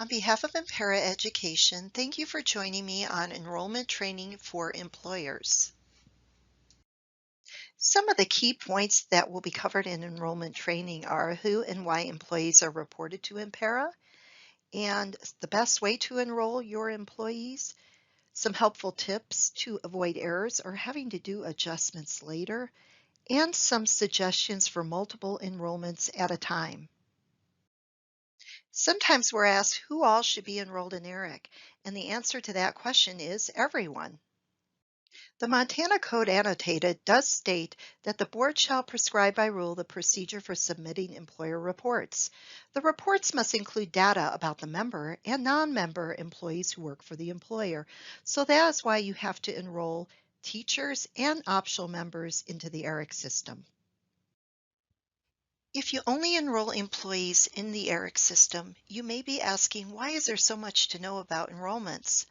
On behalf of Impera Education, thank you for joining me on enrollment training for employers. Some of the key points that will be covered in enrollment training are who and why employees are reported to Impera, and the best way to enroll your employees, some helpful tips to avoid errors or having to do adjustments later, and some suggestions for multiple enrollments at a time. Sometimes we're asked who all should be enrolled in ERIC, and the answer to that question is everyone. The Montana Code Annotated does state that the board shall prescribe by rule the procedure for submitting employer reports. The reports must include data about the member and non-member employees who work for the employer. So that is why you have to enroll teachers and optional members into the ERIC system. If you only enroll employees in the ERIC system, you may be asking, why is there so much to know about enrollments?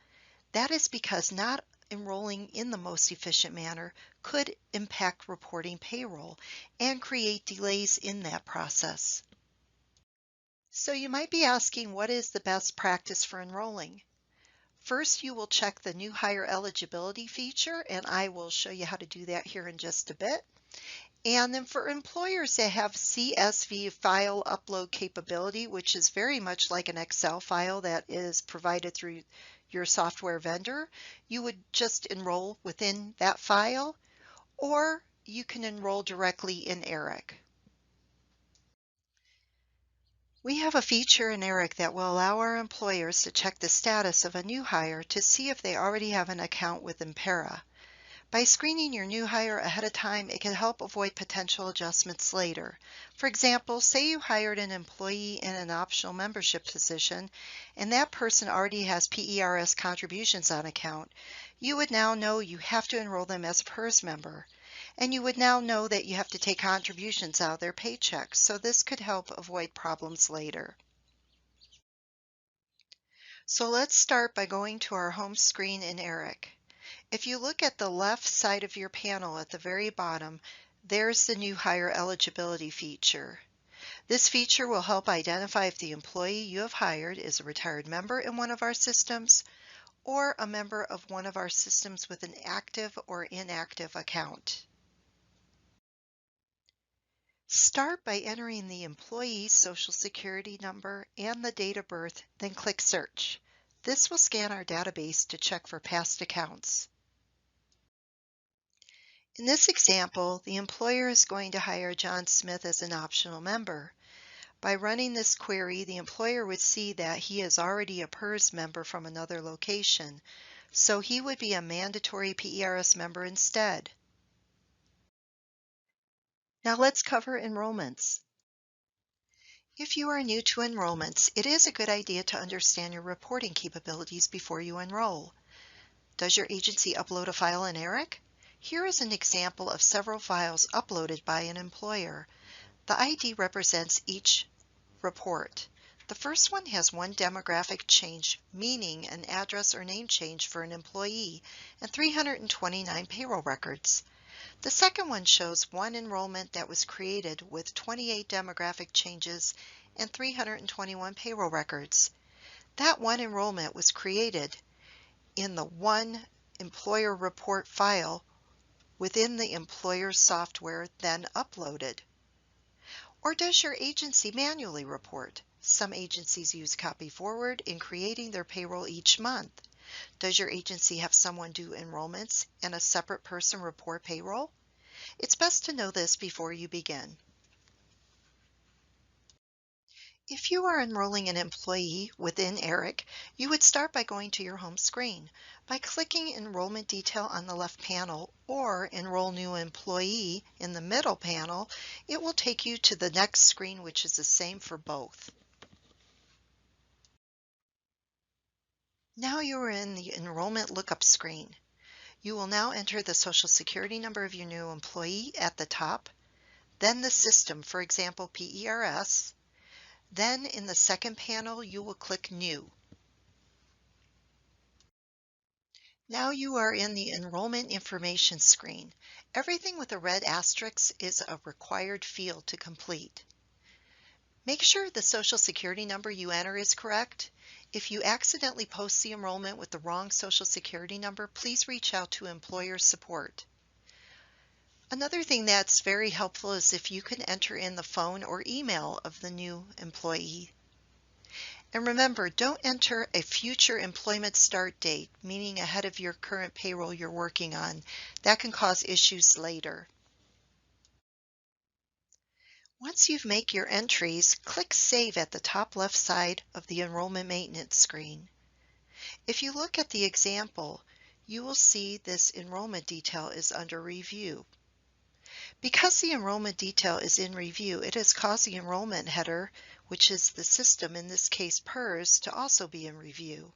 That is because not enrolling in the most efficient manner could impact reporting payroll and create delays in that process. So you might be asking, what is the best practice for enrolling? First, you will check the new hire eligibility feature, and I will show you how to do that here in just a bit. And then for employers that have CSV file upload capability, which is very much like an Excel file that is provided through your software vendor, you would just enroll within that file, or you can enroll directly in ERIC. We have a feature in ERIC that will allow our employers to check the status of a new hire to see if they already have an account with Impera. By screening your new hire ahead of time, it can help avoid potential adjustments later. For example, say you hired an employee in an optional membership position, and that person already has PERS contributions on account. You would now know you have to enroll them as a PERS member, and you would now know that you have to take contributions out of their paycheck, so this could help avoid problems later. So let's start by going to our home screen in ERIC. If you look at the left side of your panel at the very bottom, there's the new hire eligibility feature. This feature will help identify if the employee you have hired is a retired member in one of our systems or a member of one of our systems with an active or inactive account. Start by entering the employee's Social Security number and the date of birth, then click Search. This will scan our database to check for past accounts. In this example, the employer is going to hire John Smith as an optional member. By running this query, the employer would see that he is already a PERS member from another location, so he would be a mandatory PERS member instead. Now let's cover enrollments. If you are new to enrollments, it is a good idea to understand your reporting capabilities before you enroll. Does your agency upload a file in ERIC? Here is an example of several files uploaded by an employer. The ID represents each report. The first one has one demographic change, meaning an address or name change for an employee, and 329 payroll records. The second one shows one enrollment that was created with 28 demographic changes and 321 payroll records. That one enrollment was created in the one employer report file within the employer's software, then uploaded. Or does your agency manually report? Some agencies use copy forward in creating their payroll each month. Does your agency have someone do enrollments and a separate person report payroll? It's best to know this before you begin. If you are enrolling an employee within ERIC, you would start by going to your home screen. By clicking Enrollment Detail on the left panel or Enroll New Employee in the middle panel, it will take you to the next screen, which is the same for both. Now you are in the Enrollment Lookup screen. You will now enter the Social Security number of your new employee at the top, then the system, for example, PERS. Then in the second panel, you will click New. Now you are in the Enrollment Information screen. Everything with a red asterisk is a required field to complete. Make sure the Social Security number you enter is correct. If you accidentally post the enrollment with the wrong Social Security number, please reach out to employer support. Another thing that's very helpful is if you can enter in the phone or email of the new employee. And remember, don't enter a future employment start date, meaning ahead of your current payroll you're working on. That can cause issues later. Once you've made your entries, click Save at the top left side of the Enrollment Maintenance screen. If you look at the example, you will see this enrollment detail is under review. Because the enrollment detail is in review, it has caused the enrollment header, which is the system, in this case PERS, to also be in review.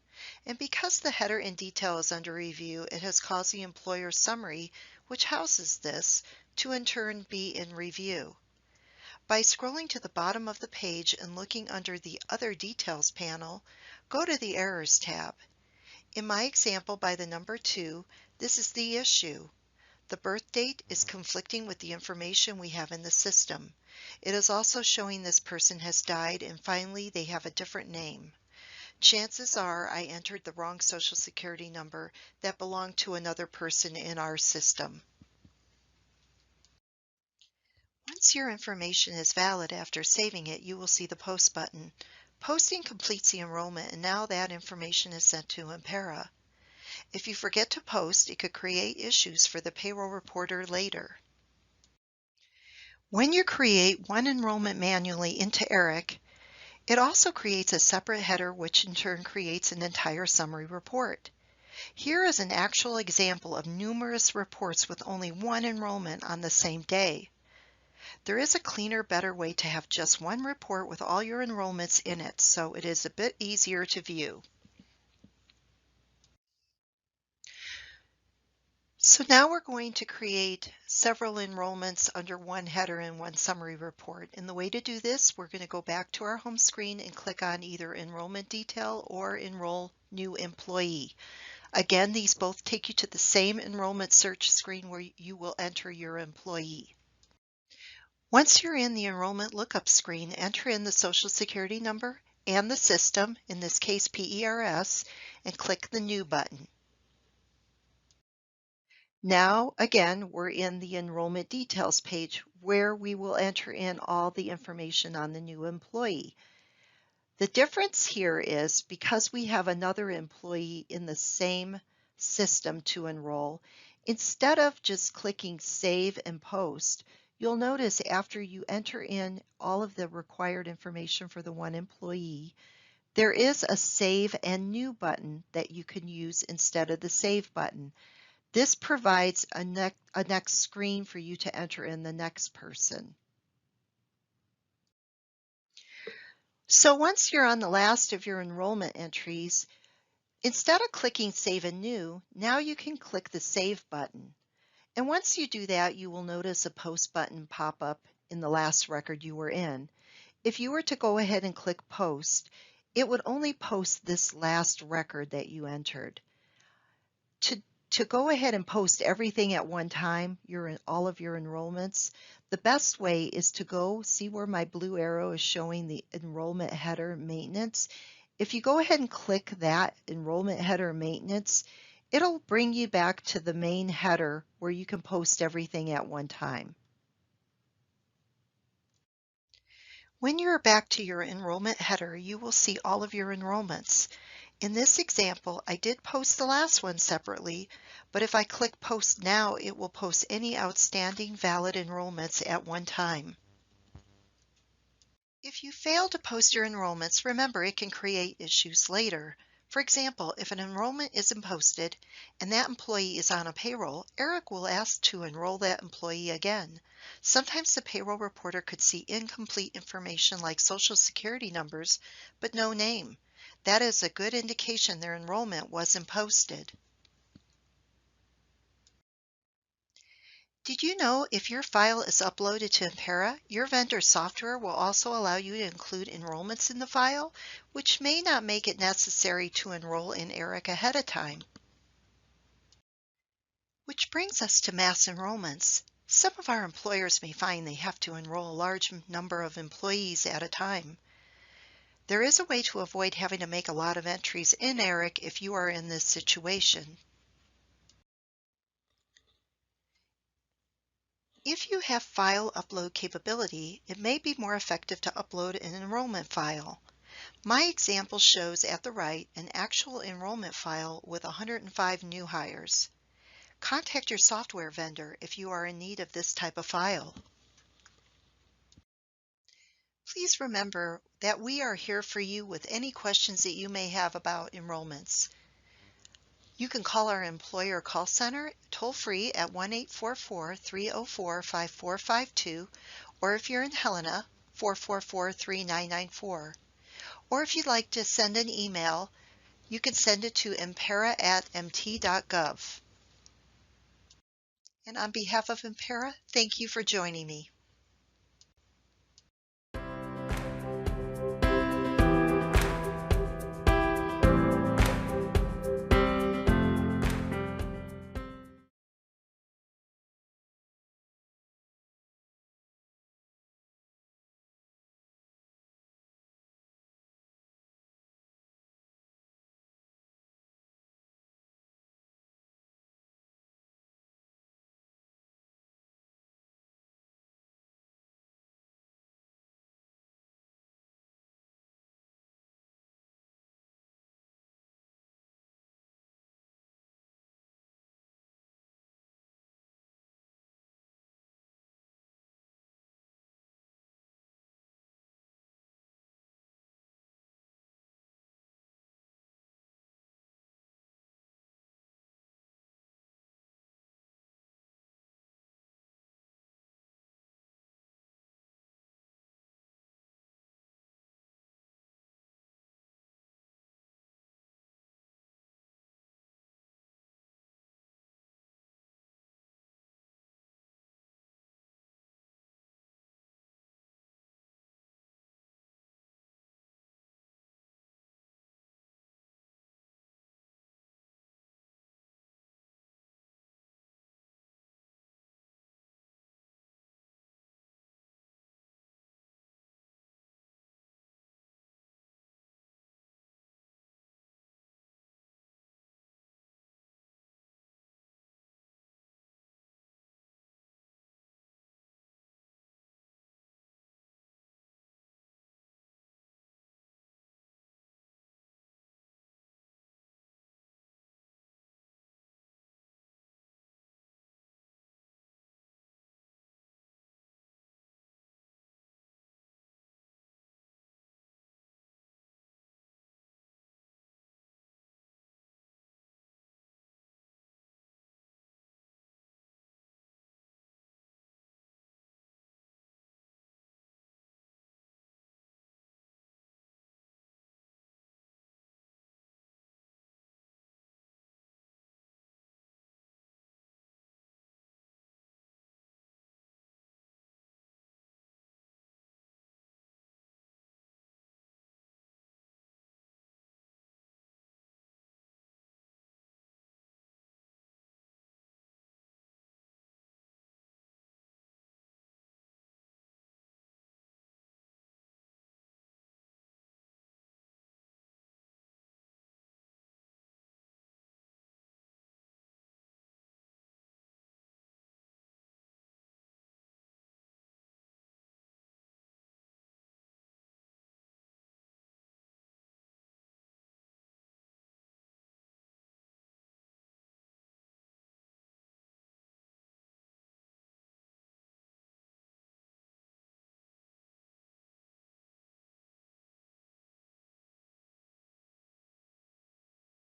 And because the header and detail is under review, it has caused the employer summary, which houses this, to in turn be in review. By scrolling to the bottom of the page and looking under the Other Details panel, go to the Errors tab. In my example by the number 2, this is the issue. The birth date is conflicting with the information we have in the system. It is also showing this person has died, and finally they have a different name. Chances are I entered the wrong Social Security number that belonged to another person in our system. Once your information is valid after saving it, you will see the Post button. Posting completes the enrollment, and now that information is sent to Impera. If you forget to post, it could create issues for the payroll reporter later. When you create one enrollment manually into ERIC, it also creates a separate header, which in turn creates an entire summary report. Here is an actual example of numerous reports with only one enrollment on the same day. There is a cleaner, better way to have just one report with all your enrollments in it, so it is a bit easier to view. So now we're going to create several enrollments under one header and one summary report. And the way to do this, we're going to go back to our home screen and click on either Enrollment Detail or Enroll New Employee. Again, these both take you to the same enrollment search screen where you will enter your employee. Once you're in the enrollment lookup screen, enter in the Social Security number and the system, in this case PERS, and click the New button. Now, again, we're in the enrollment details page where we will enter in all the information on the new employee. The difference here is because we have another employee in the same system to enroll, instead of just clicking Save and Post, you'll notice after you enter in all of the required information for the one employee, there is a Save and New button that you can use instead of the Save button. This provides a next screen for you to enter in the next person. So once you're on the last of your enrollment entries, instead of clicking Save and New, now you can click the Save button. And once you do that, you will notice a Post button pop up in the last record you were in. If you were to go ahead and click Post, it would only post this last record that you entered. To go ahead and post everything at one time, all of your enrollments, the best way is to go see where my blue arrow is showing the enrollment header maintenance. If you go ahead and click that enrollment header maintenance, it'll bring you back to the main header where you can post everything at one time. When you're back to your enrollment header, you will see all of your enrollments. In this example, I did post the last one separately, but if I click Post Now, it will post any outstanding valid enrollments at one time. If you fail to post your enrollments, remember it can create issues later. For example, if an enrollment isn't posted and that employee is on a payroll, ERIC will ask to enroll that employee again. Sometimes the payroll reporter could see incomplete information like Social Security numbers, but no name. That is a good indication their enrollment wasn't posted. Did you know if your file is uploaded to Impera, your vendor software will also allow you to include enrollments in the file, which may not make it necessary to enroll in ERIC ahead of time. Which brings us to mass enrollments. Some of our employers may find they have to enroll a large number of employees at a time. There is a way to avoid having to make a lot of entries in ERIC if you are in this situation. If you have file upload capability, it may be more effective to upload an enrollment file. My example shows at the right an actual enrollment file with 105 new hires. Contact your software vendor if you are in need of this type of file. Please remember that we are here for you with any questions that you may have about enrollments. You can call our employer call center toll-free at 1-844-304-5452, or if you're in Helena, 444-3994. Or if you'd like to send an email, you can send it to impera@mt.gov. And on behalf of Impera, thank you for joining me.